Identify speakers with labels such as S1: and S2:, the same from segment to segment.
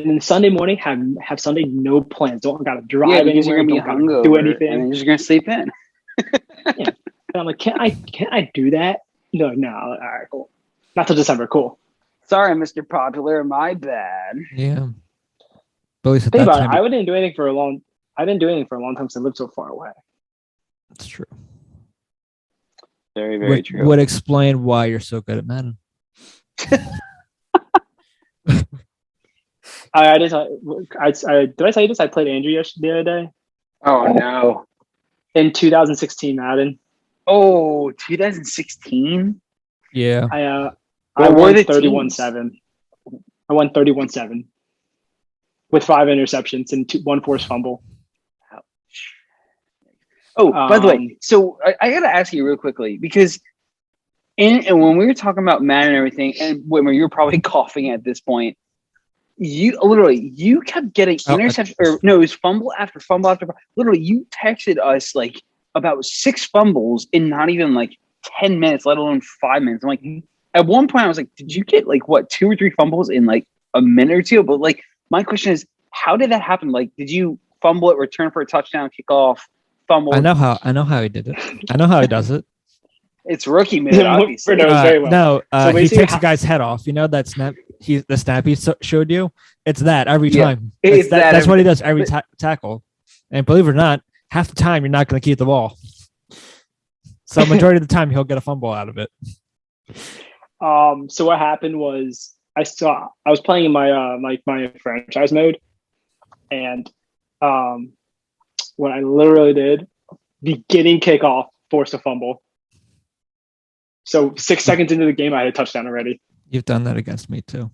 S1: then Sunday morning have Sunday no plans. Don't gotta drive
S2: because you're
S1: anywhere.
S2: gonna be
S1: Don't gotta do
S2: hungover,
S1: anything.
S2: and then you're just gonna sleep in.
S1: Yeah. And I'm like, can't I do that? No. All right, cool. Not till December. Cool.
S2: Sorry, Mr. Popular, my bad.
S3: Yeah. But at least at
S1: Think
S3: that
S1: about
S3: time,
S1: it. I didn't do anything for a long time because I lived so far away.
S3: that's true.
S2: Very, very true.
S3: Would explain why you're so good at Madden.
S1: Did I tell you this? I played Andrew the other day
S2: Oh no.
S1: in 2016 Madden.
S2: Oh, 2016.
S3: Yeah.
S1: I
S2: What were
S1: won
S2: the
S1: 31-7. I won 31-7 with 5 interceptions and 1 forced fumble.
S2: Oh, by the way, so I got to ask you real quickly because and when we were talking about Madden and everything, and when you were probably coughing at this point, you kept getting interception it was fumble after fumble after fumble. Literally, you texted us like about 6 fumbles in not even like 10 minutes, let alone 5 minutes. I'm like, at one point I was like, did you get like what 2 or 3 fumbles in like a minute or two? But like, my question is, how did that happen? Like, did you fumble it, return for a touchdown, kick off, fumble?
S3: I know how he did it. I know how he does it.
S2: It's rookie mode, obviously.
S1: Very well.
S3: He takes a guy's head off. You know that snap? The snap he showed you. It's that every time. That's what he does every tackle. And believe it or not, half the time you're not going to keep the ball. So majority of the time he'll get a fumble out of it.
S1: So what happened was I was playing in my my franchise mode, and what I literally did, beginning kickoff, forced a fumble. So 6 seconds into the game, I had a touchdown already.
S3: You've done that against me too.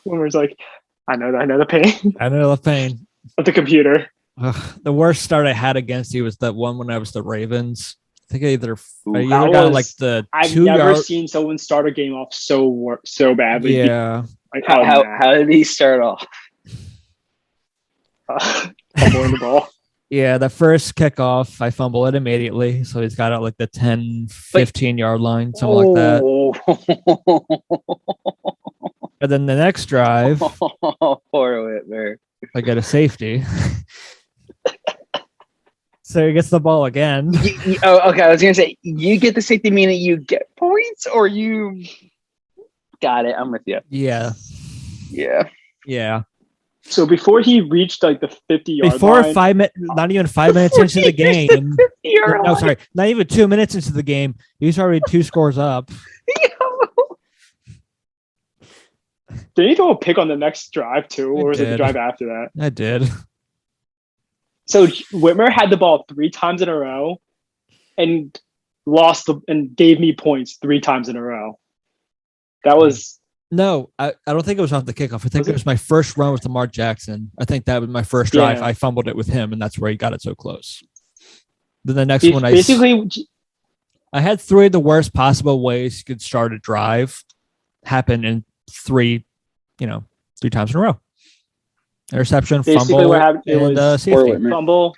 S1: Wimmer's like, I know the pain.
S3: I know the pain
S1: of the computer.
S3: The worst start I had against you was that one when I was the Ravens. I think I either
S1: got
S3: like the
S1: I've never seen someone start a game off so badly.
S3: Yeah.
S1: Like,
S2: how did he start off?
S1: Fumbling the ball.
S3: Yeah, the first kickoff, I fumble it immediately. So he's got it like the 10, 15-yard line, something like that. And then the next drive,
S2: poor Whitmer.
S3: I get a safety. So he gets the ball again.
S2: Okay. I was going to say, you get the safety meaning you get points or you got it. I'm with you.
S3: Yeah.
S1: So before he reached like the 50-yard line,
S3: not even 5 minutes into the game. No, sorry, not even 2 minutes into the game. He's already 2 scores up.
S1: Did he throw a pick on the next drive too, or was it the drive after that?
S3: I did.
S1: So Whitmer had the ball 3 times in a row, and and gave me points 3 times in a row. That was.
S3: No, I don't think it was off the kickoff. I think it was my first run with Lamar Jackson. I think that was my first drive. Yeah. I fumbled it with him, and that's where he got it so close. Then the next one, I had 3 of the worst possible ways you could start a drive happen in 3 times in a row. Interception, fumble,
S1: what happened,
S3: and safety.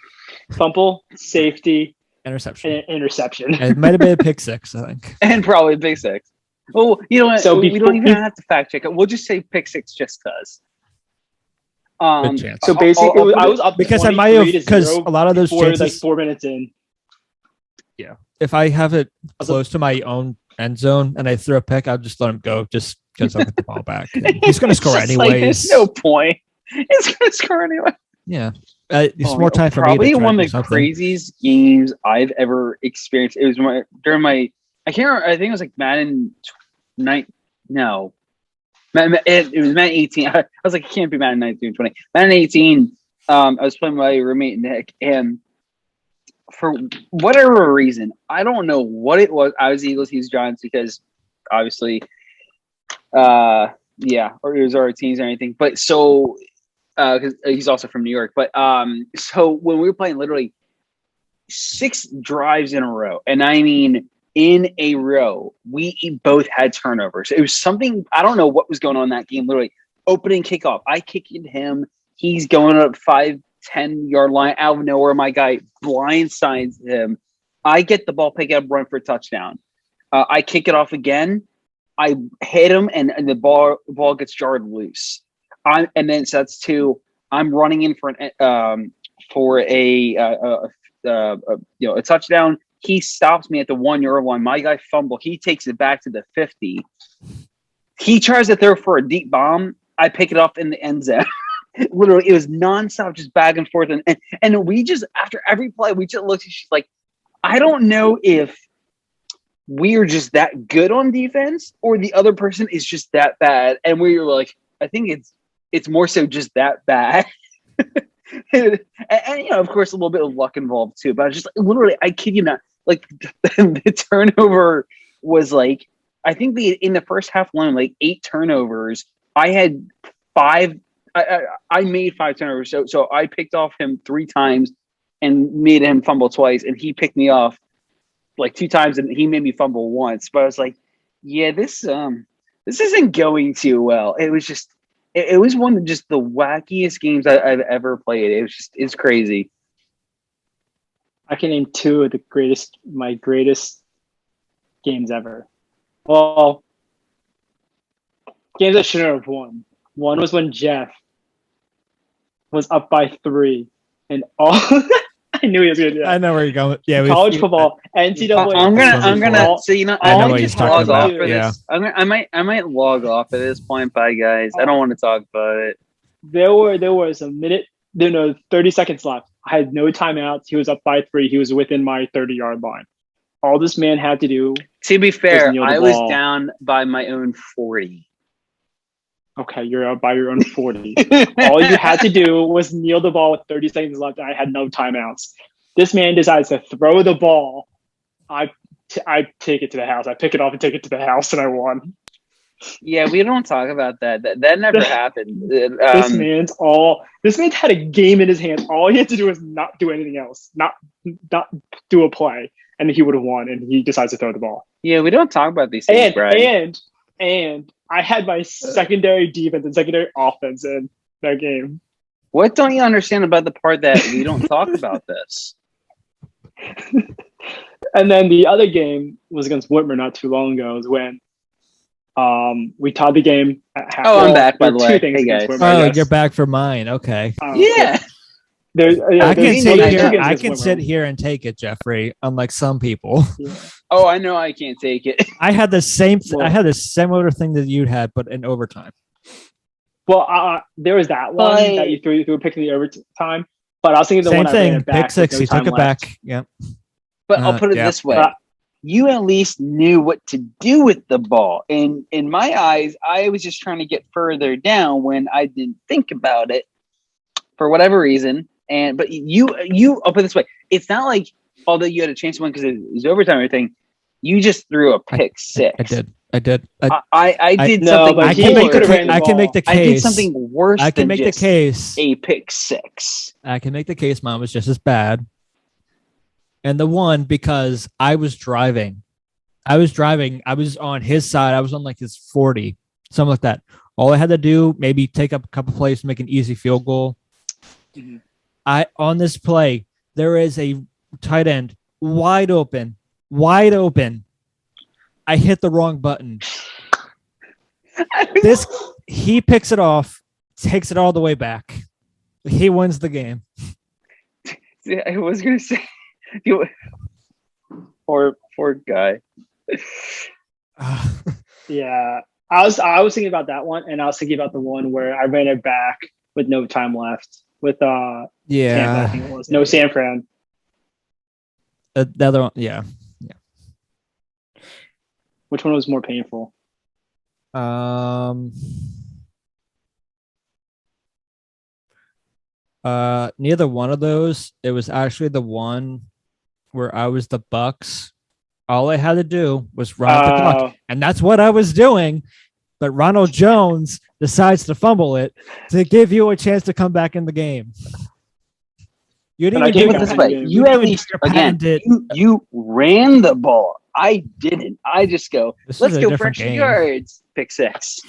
S1: Fumble, safety,
S3: interception.
S1: And interception.
S3: And it might have been a pick 6, I think.
S2: And probably a pick 6. Oh, you know what? So we don't even have to fact check it. We'll just say pick 6 just because.
S1: So basically, I was up
S3: because I might have because a lot of those chances
S1: like 4 minutes in.
S3: Yeah, if I have it close to my own end zone and I throw a pick, I'll just let him go just because I'll get the ball back. He's going to score anyways.
S2: Like, there's no point. He's going to score anyway.
S3: Yeah, it's more time for me.
S2: Probably one of the craziest games I've ever experienced. It was during my. I can't remember. I think it was like Madden 9. No. It was Madden 18. I was like, it can't be Madden 19 20. Madden 18, I was playing with my roommate, Nick, and for whatever reason, I don't know what it was. I was Eagles, he was Giants, because obviously, or it was our teams or anything. But so, because he's also from New York. But so when we were playing literally 6 drives in a row, and I mean, in a row, we both had turnovers. It was something, I don't know what was going on in that game. Literally, opening kickoff, I kicked him. He's going up 5-10 yard line out of nowhere. My guy blindsides him. I get the ball, pick it up, run for a touchdown. I kick it off again. I hit him, and the ball gets jarred loose. and then so that's 2. I'm running in for a touchdown. He stops me at the 1-yard line. My guy fumble. He takes it back to the 50. He tries to throw for a deep bomb. I pick it up in the end zone. Literally, it was nonstop, just back and forth. And we just, after every play, we just looked at she's like, I don't know if we're just that good on defense or the other person is just that bad. And we were like, I think it's more so just that bad. and of course, a little bit of luck involved too. But I was just literally, I kid you not, like the turnover was like, I think in the first half alone, like 8 turnovers. I had 5. I made 5 turnovers. So I picked off him 3 times and made him fumble twice, and he picked me off like 2 times, and he made me fumble once. But I was like, yeah, this isn't going too well. It was just, it was one of just the wackiest games I've ever played. It's crazy.
S1: I can name 2 of my greatest games ever. Well, games I shouldn't have won. One was when Jeff was up by 3, and all I knew he was going to do that.
S3: I know where you're going. Yeah,
S1: college football, NCAA.
S2: I'm gonna. So
S3: I know what he's talking about.
S2: Yeah, I might log off at this point. Bye, guys. I don't want to talk about it.
S1: There was a minute. 30 seconds left. I had no timeouts. He was up by 3. He was within my 30-yard line. All this man had to do.
S2: To be fair, I was down by my own 40.
S1: Okay, you're up by your own 40. All you had to do was kneel the ball with 30 seconds left, and I had no timeouts. This man decides to throw the ball. I take it to the house. I pick it up and take it to the house, and I won.
S2: Yeah, we don't talk about that. That never happened.
S1: This man had a game in his hands. All he had to do was not do anything else, not do a play, and he would have won. And he decides to throw the ball.
S2: Yeah, we don't talk about these things, Brian.
S1: And I had my secondary defense and secondary offense in that game.
S2: What don't you understand about the part that we don't talk about this?
S1: And then the other game was against Whitmer not too long ago. Is when we tied the game at half.
S2: I'm back, by the way. Hey, guys.
S3: Whitmer, you're back for mine. Okay.
S2: Yeah.
S3: I can sit here and take it, Jeffrey, unlike some people.
S1: Yeah.
S2: Oh, I know I can't take it.
S3: I had the same similar thing that you had, but in overtime.
S1: Well, there was that one that you threw a pick in the overtime, but I was thinking the one I ran it back.
S3: Pick 6, he took it back. Yeah.
S2: But I'll put it this way. You at least knew what to do with the ball. And in my eyes, I was just trying to get further down when I didn't think about it for whatever reason. But I'll put it this way. It's not like, although you had a chance to win because it was overtime or anything, you just threw a pick 6.
S3: I did.
S2: I did something.
S3: I can make the case.
S2: I did something worse.
S3: I can make the case.
S2: A pick 6.
S3: I can make the case. Mine was just as bad. And the one because I was driving. I was on his side. I was on like his 40, something like that. All I had to do, maybe take up a couple plays, make an easy field goal. Mm-hmm. On this play, there is a tight end wide open. I hit the wrong button. He picks it off, takes it all the way back. He wins the game.
S2: Yeah, I was gonna say, poor guy.
S1: Yeah, I was thinking about that one, and I was thinking about the one where I ran it back with no time left. With Tampa, I think it was. No, San Fran.
S3: The other one, yeah.
S1: Which one was more painful?
S3: Neither one of those. It was actually the one where I was the Bucks. All I had to do was run up the clock, and that's what I was doing. But Ronald Jones decides to fumble it to give you a chance to come back in the game. You didn't even do it this way.
S2: You at least you ran the ball. I didn't. I just go, let's go for extra yards. Pick 6.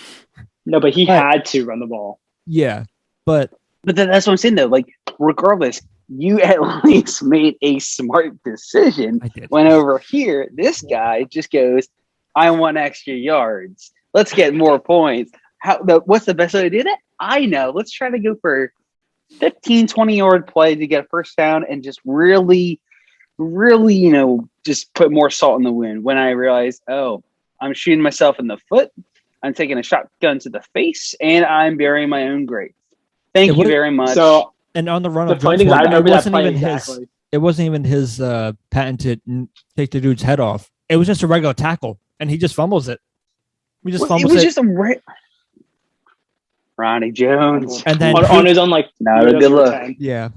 S1: No, but he had to run the ball.
S3: Yeah, but
S2: that's what I'm saying though. Like, regardless, you at least made a smart decision.
S3: I did.
S2: When over here, this guy just goes, I want extra yards. Let's get more points. What's the best way to do that? I know. Let's try to go for 15, 20-yard play to get a first down and just really, just put more salt in the wound. When I realized, I'm shooting myself in the foot, I'm taking a shotgun to the face, and I'm burying my own grave. Thank you very much.
S1: So,
S3: and on the run
S1: the
S3: of
S1: funny thing is, I remember that play
S3: exactly. It wasn't even his patented take the dude's head off. It was just a regular tackle, and he just fumbles it.
S2: It was just a Ronnie Jones,
S1: and then on his own, like,
S2: not a good look.
S3: Yeah,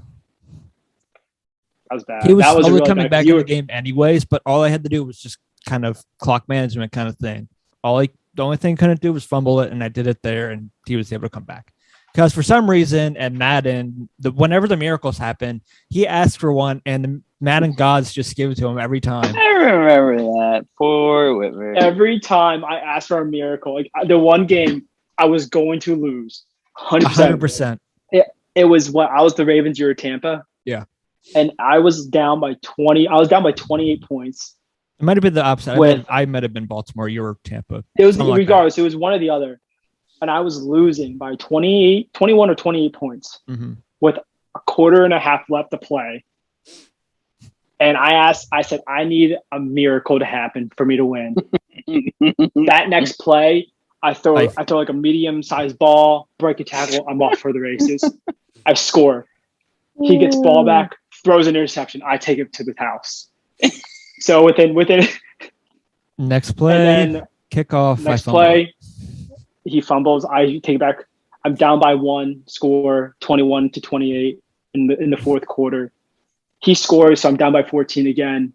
S1: that was bad.
S3: He was
S1: really
S3: coming back in the game anyways, but all I had to do was just kind of clock management kind of thing. The only thing I couldn't do was fumble it, and I did it there, and he was able to come back. Because for some reason at Madden, whenever the miracles happen, he asked for one, and the Madden gods just give it to him every time.
S2: I remember that. Poor Whitmer.
S1: Every time I asked for a miracle, like the one game I was going to lose,
S3: 100%.
S1: It was what I was the Ravens. You were Tampa.
S3: Yeah,
S1: and I was down by 20. I was down by 28 points.
S3: It might have been the opposite. I might have been Baltimore. You were Tampa.
S1: It was regardless. It was one or the other. And I was losing by 21 or 28 points with a quarter and a half left to play. And I said, I need a miracle to happen for me to win. That next play, I throw like a medium-sized ball, break a tackle, I'm off for the races. I score. He gets ball back, throws an interception. I take it to the house. So within
S3: next play, kickoff.
S1: Next play, he fumbles. I take it back. I'm down by one. Score 21-28 in the fourth quarter. He scores, so I'm down by 14 again.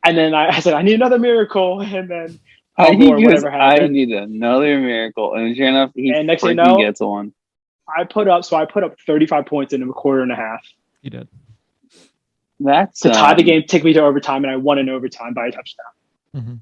S1: And then I said, I need another miracle. And then
S2: I need another miracle. And sure enough, he gets one.
S1: I put up 35 points in a quarter and a half.
S3: You did.
S1: That's to tie the game, take me to overtime, and I won in overtime by a touchdown.
S3: Mm-hmm.